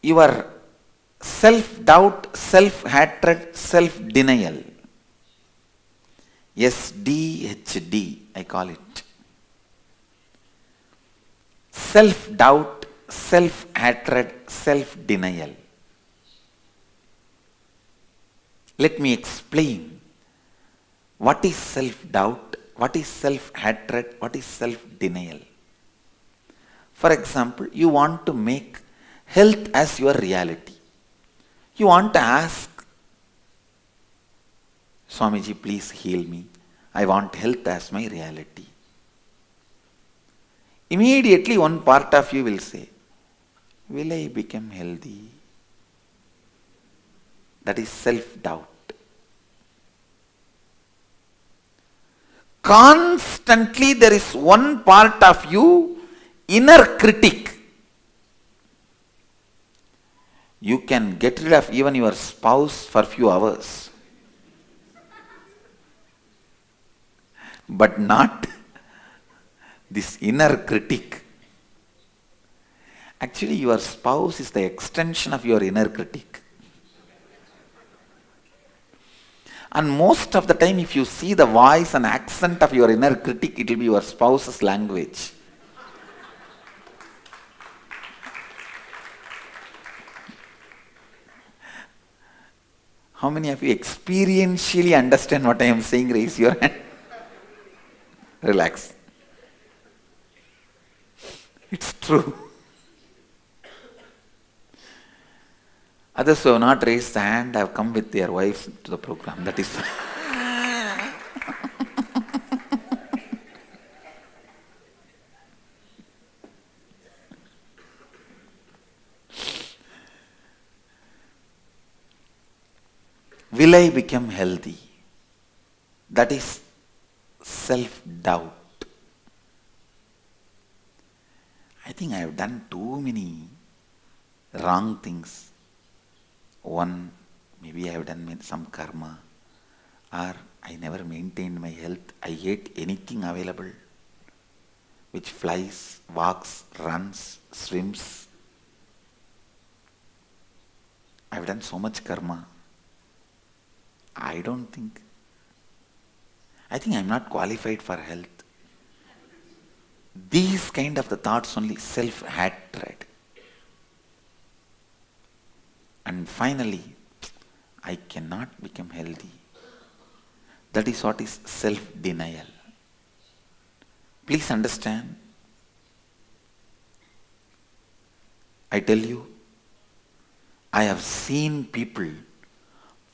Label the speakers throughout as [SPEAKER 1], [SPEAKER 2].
[SPEAKER 1] your self-doubt, self-hatred, self-denial. SDHD, I call it. Self-doubt, self-hatred, self-denial. Let me explain. What is self-doubt? What is self-hatred? What is self-denial? For example, you want to make health as your reality. You want to ask, Swamiji, please heal me. I want health as my reality. Immediately one part of you will say, will I become healthy? That is self-doubt. Constantly there is one part of you, inner critic. You can get rid of even your spouse for few hours. But not this inner critic. Actually, your spouse is the extension of your inner critic. And most of the time, if you see the voice and accent of your inner critic, it will be your spouse's language. How many of you experientially understand what I am saying? Raise your hand. Relax. It's true. Others who have not raised the hand have come with their wives to the program. That is. Will I become healthy? That is self-doubt. I think I have done too many wrong things. One, maybe I have done some karma, or I never maintained my health. I ate anything available which flies, walks, runs, swims. I have done so much karma. I think I am not qualified for health. These kind of the thoughts only, self-hatred. And finally, I cannot become healthy. That is what is self-denial. Please understand. I tell you, I have seen people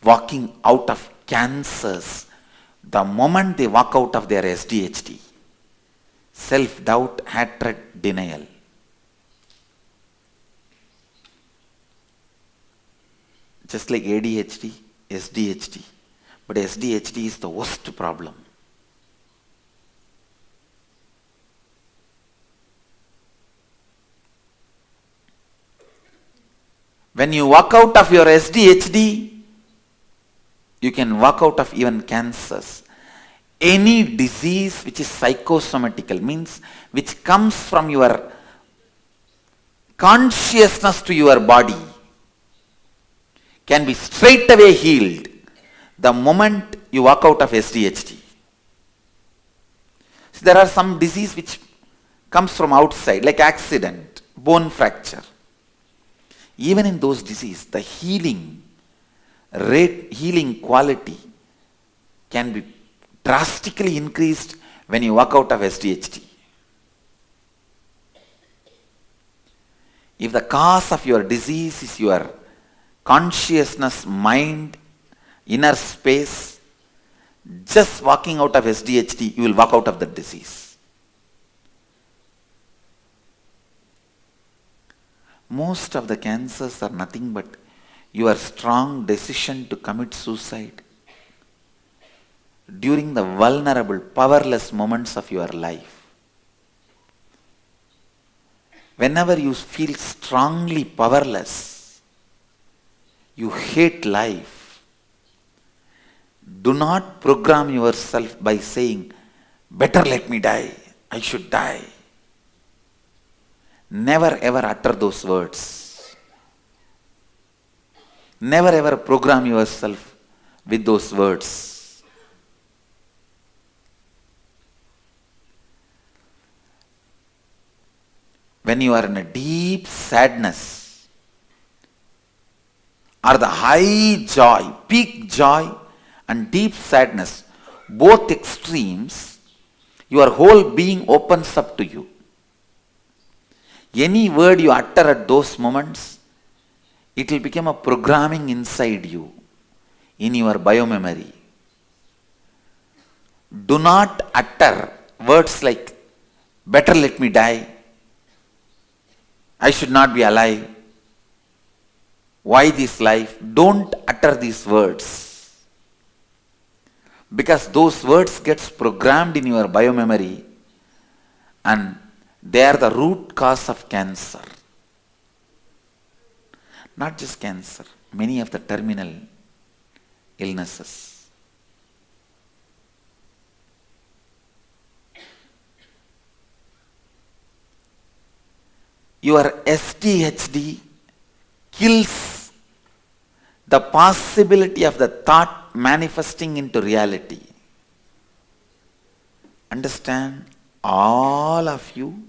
[SPEAKER 1] walking out of cancers the moment they walk out of their SDHD. Self-doubt, hatred, denial. Just like ADHD, SDHD. But SDHD is the worst problem. When you walk out of your SDHD, you can walk out of even cancers. Any disease which is psychosomatical, means which comes from your consciousness to your body, can be straight away healed the moment you walk out of SDHD. So there are some disease which comes from outside, like accident, bone fracture. Even in those diseases, the healing rate, healing quality can be drastically increased when you walk out of SDHD. If the cause of your disease is your consciousness, mind, inner space, just walking out of SDHD, you will walk out of the disease. Most of the cancers are nothing but your strong decision to commit suicide during the vulnerable, powerless moments of your life. Whenever you feel strongly powerless, you hate life, do not program yourself by saying, better let me die, I should die. Never ever utter those words. Never ever program yourself with those words. When you are in a deep sadness or the high joy, peak joy and deep sadness, both extremes, your whole being opens up to you. Any word you utter at those moments, it will become a programming inside you, in your biomemory. Do not utter words like, better let me die, I should not be alive, why this life? Don't utter these words. Because those words gets programmed in your biomemory and they are the root cause of cancer. Not just cancer, many of the terminal illnesses. Your SDHD kills the possibility of the thought manifesting into reality. Understand, all of you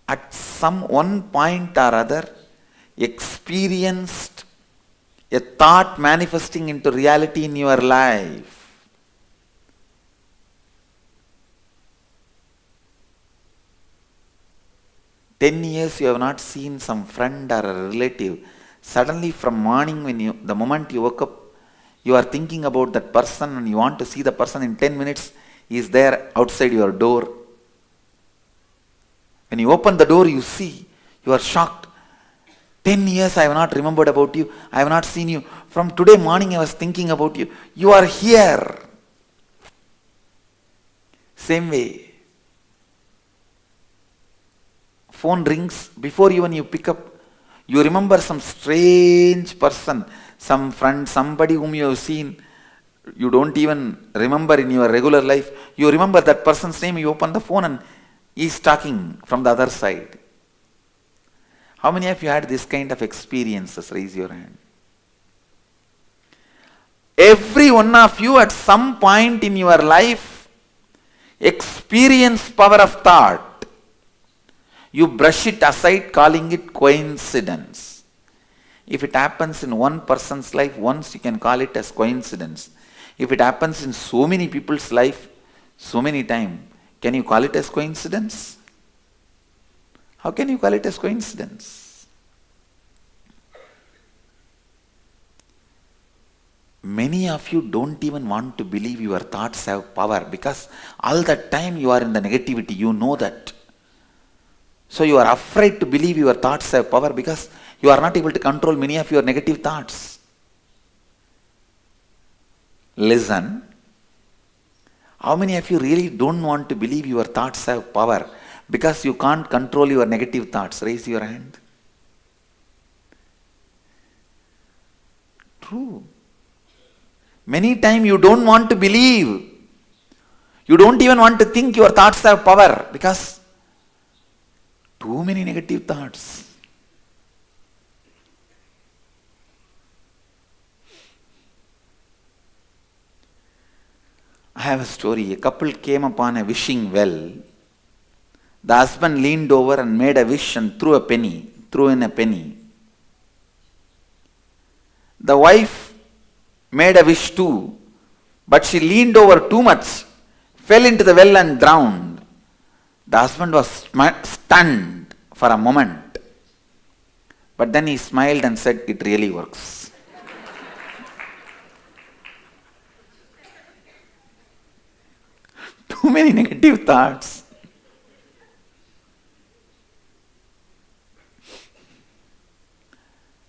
[SPEAKER 1] at some one point or other experienced a thought manifesting into reality in your life. Ten years you have not seen some friend or a relative. Suddenly from morning, the moment you woke up, you are thinking about that person and you want to see the person in 10 minutes, he is there outside your door. When you open the door, you see, you are shocked. 10 years I have not remembered about you, I have not seen you. From today morning I was thinking about you. You are here. Same way. Phone rings, before even you pick up, you remember some strange person, some friend, somebody whom you have seen, you don't even remember in your regular life. You remember that person's name, you open the phone and he is talking from the other side. How many of you had this kind of experiences? Raise your hand. Every one of you at some point in your life experience power of thought. You brush it aside calling it coincidence. If it happens in one person's life once, you can call it as coincidence. If it happens in so many people's life so many times, can you call it as coincidence? How can you call it as coincidence? Many of you don't even want to believe your thoughts have power because all the time you are in the negativity, you know that. So you are afraid to believe your thoughts have power because you are not able to control many of your negative thoughts. Listen. How many of you really don't want to believe your thoughts have power because you can't control your negative thoughts? Raise your hand. True. Many times you don't want to believe. You don't even want to think your thoughts have power because too many negative thoughts. I have a story. A couple came upon a wishing well. The husband leaned over and made a wish and threw in a penny. The wife made a wish too, but she leaned over too much, fell into the well and drowned. The husband was stunned for a moment, but then he smiled and said, "It really works." Too many negative thoughts.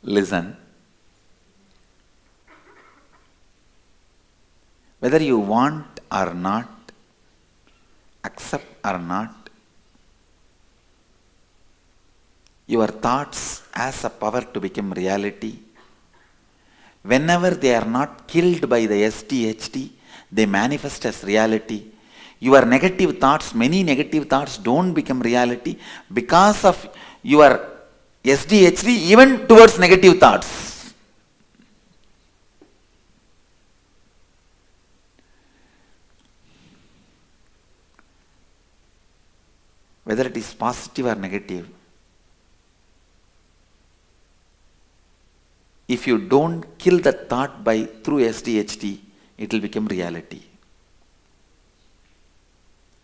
[SPEAKER 1] Listen. Whether you want or not, accept or not, your thoughts has a power to become reality. Whenever they are not killed by the SDHD, they manifest as reality. Your negative thoughts, many negative thoughts don't become reality because of your SDHD even towards negative thoughts. whether it is positive or negative. If you don't kill the thought through SDHD, it will become reality.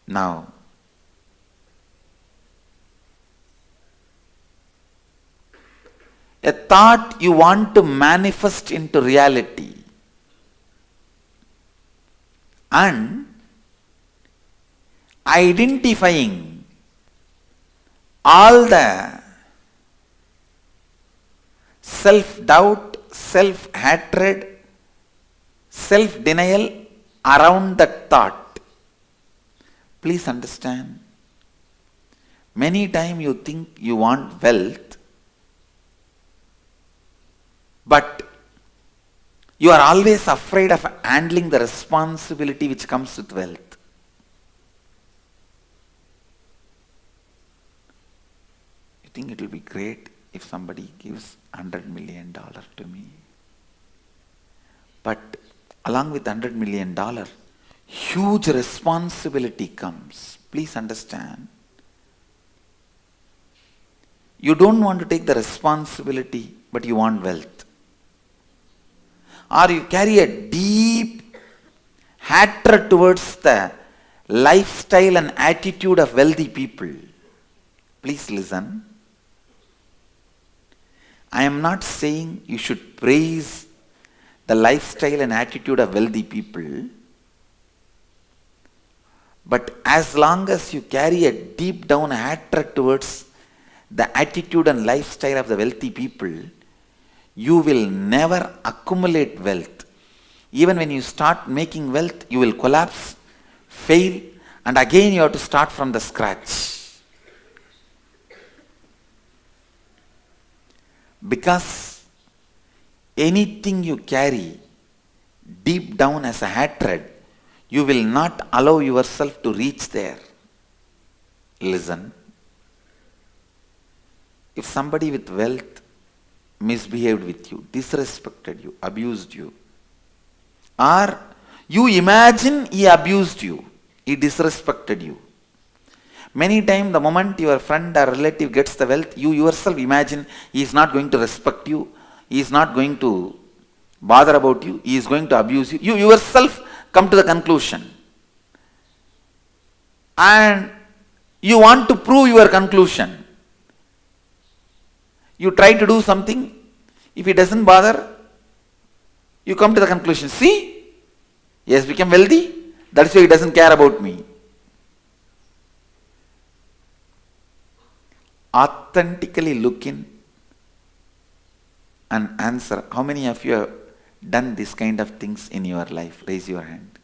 [SPEAKER 1] Now, a thought you want to manifest into reality, and identifying all the self-doubt, self-hatred, self-denial around that thought. Please understand, many times you think you want wealth, but you are always afraid of handling the responsibility which comes with wealth. You think it will be great if somebody gives $100 million to me. But along with $100 million, huge responsibility comes. Please understand. You don't want to take the responsibility, but you want wealth. Or you carry a deep hatred towards the lifestyle and attitude of wealthy people. Please listen. I am not saying you should praise the lifestyle and attitude of wealthy people, but as long as you carry a deep down hatred towards the attitude and lifestyle of the wealthy people, you will never accumulate wealth. Even when you start making wealth, you will collapse, fail, and again you have to start from the scratch. Because anything you carry deep down as a hatred, you will not allow yourself to reach there. Listen. If somebody with wealth misbehaved with you, disrespected you, abused you, or you imagine he abused you, he disrespected you. Many times the moment your friend or relative gets the wealth, you yourself imagine he is not going to respect you, he is not going to bother about you, he is going to abuse you. You yourself come to the conclusion. And you want to prove your conclusion. You try to do something, if he doesn't bother, you come to the conclusion, see, he has become wealthy, that's why he doesn't care about me. Authentically look in and answer. How many of you have done this kind of things in your life? Raise your hand.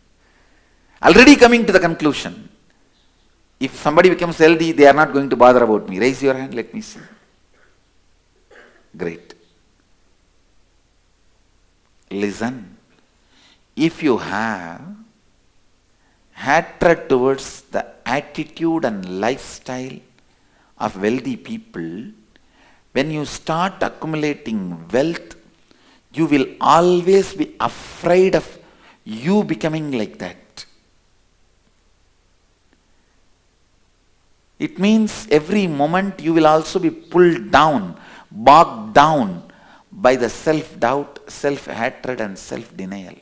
[SPEAKER 1] Already coming to the conclusion. If somebody becomes wealthy, they are not going to bother about me. Raise your hand, let me see. Great. Listen. If you have hatred towards the attitude and lifestyle of wealthy people, when you start accumulating wealth, you will always be afraid of you becoming like that. It means every moment you will also be pulled down, bogged down by the self-doubt, self-hatred and self-denial.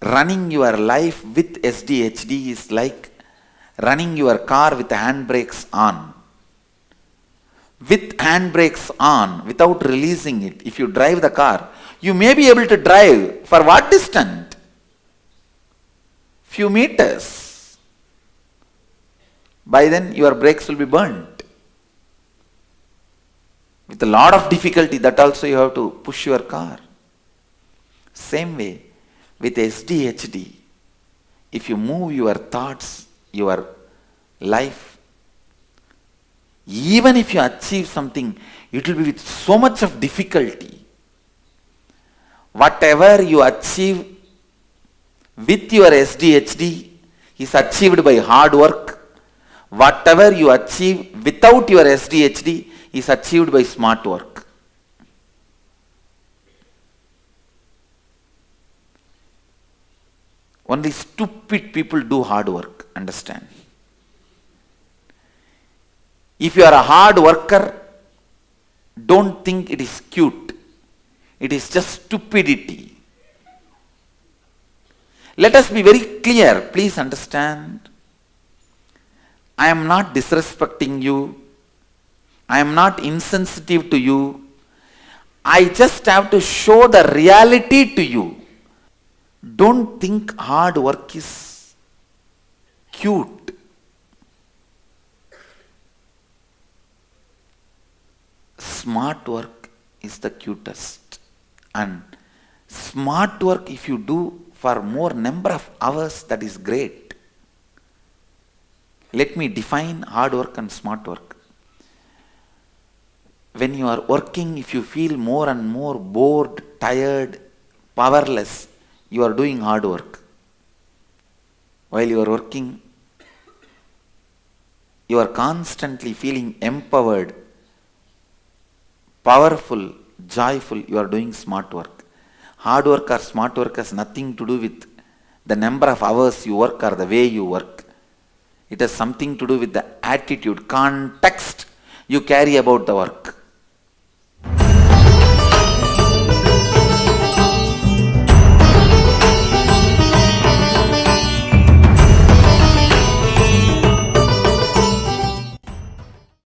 [SPEAKER 1] Running your life with SDHD is like running your car with the handbrakes on. With handbrakes on, without releasing it, if you drive the car, you may be able to drive for what distance? Few meters. By then your brakes will be burnt. With a lot of difficulty, that also you have to push your car. Same way, with SDHD, if you move your thoughts, your life, even if you achieve something, it will be with so much of difficulty. Whatever you achieve with your SDHD is achieved by hard work. Whatever you achieve without your SDHD is achieved by smart work. Only stupid people do hard work. Understand? If you are a hard worker, don't think it is cute. It is just stupidity. Let us be very clear. Please understand. I am not disrespecting you. I am not insensitive to you. I just have to show the reality to you. Don't think hard work is cute. Smart work is the cutest. And smart work, if you do for more number of hours, that is great. Let me define hard work and smart work. When you are working, if you feel more and more bored, tired, powerless, you are doing hard work. While you are working, you are constantly feeling empowered, powerful, joyful, you are doing smart work. Hard work or smart work has nothing to do with the number of hours you work or the way you work. It has something to do with the attitude, context you carry about the work.